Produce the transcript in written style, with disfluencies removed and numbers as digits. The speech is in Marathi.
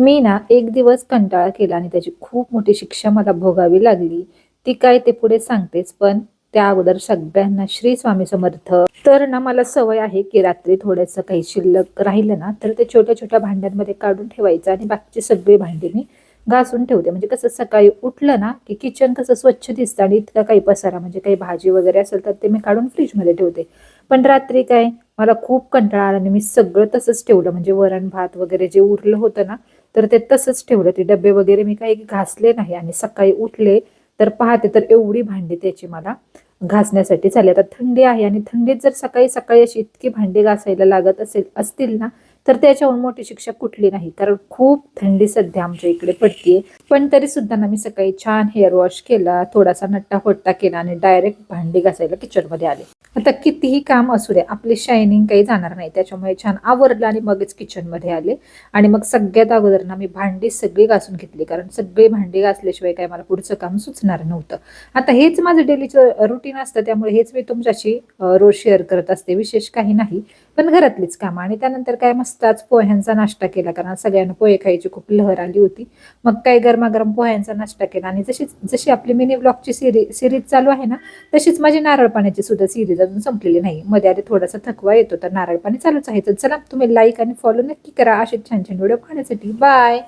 मी ना एक दिवस कंटाळा केला आणि त्याची खूप मोठी शिक्षा मला भोगावी लागली. ती काय ते पुढे सांगतेच, पण त्या अगोदर सगळ्यांना श्री स्वामी समर्थ. तर ना मला सवय आहे की रात्री थोडंसं काही शिल्लक राहिलं ना तर ते छोट्या छोट्या भांड्यांमध्ये काढून ठेवायचं आणि बाकीची सगळी भांडी मी घासून ठेवते. म्हणजे कसं सकाळी उठलं ना की किचन कसं स्वच्छ दिसतं आणि इतका काही पसारा म्हणजे काही भाजी वगैरे असेल तर ते मी काढून फ्रीजमध्ये ठेवते. पण रात्री काय मला खूप कंटाळा आला आणि मी सगळं तसंच ठेवलं. म्हणजे वरण भात वगैरे जे उरलं होतं ना तर ते तसंच ठेवलं. ते डब्बे वगैरे मी काही घासले नाही आणि सकाळी उठले तर पाहते तर एवढी भांडी त्याची मला घासण्यासाठी झाली. आता थंडी आहे आणि थंडीत जर सकाळी सकाळी अशी इतकी भांडी घासायला लागत असतील ना तर त्याच्याहून मोठी शिक्षा कुठली नाही. कारण खूप थंडी सध्या आमच्या इकडे पडतीये. पण तरी सुद्धा ना मी सकाळी छान हेअर वॉश केला, थोडासा नट्टाफट्टा केला आणि डायरेक्ट भांडी घासायला किचनमध्ये आले. आता कितीही काम असू दे आपली शायनिंग काही जाणार नाही. त्याच्यामुळे छान आवरलं आणि मगच किचनमध्ये आले. आणि मग सगळ्यात अगोदर ना मी भांडी सगळी घासून घेतली. कारण सगळी भांडी घासल्याशिवाय काय मला पुढचं काम सुचणार नव्हतं. आता हेच माझं डेलीचं रुटीन असतं, त्यामुळे हेच मी तुमच्याशी रोज शेअर करत असते. विशेष काही नाही, पण घरातलीच कामं. आणि त्यानंतर काय मस्त आज पोह्यांचा नाश्ता केला, कारण सगळ्यांना पोहे खायची खूप लहर आली होती. मग काय गरमागरम पोह्यांचा नाश्ता केला आणि जशी आपली मिनी ब्लॉगची सिरीज चालू आहे ना तशीच माझी नारळ पाण्याची सुद्धा सिरीज अजून संपलेली नाही. मध्ये आधी थोडासा थकवा येतो तर नारळ पाणी चालूच आहे. तर चला तुम्ही लाईक आणि फॉलो नक्की करा असे छान छान व्हिडिओ पाहण्यासाठी. बाय.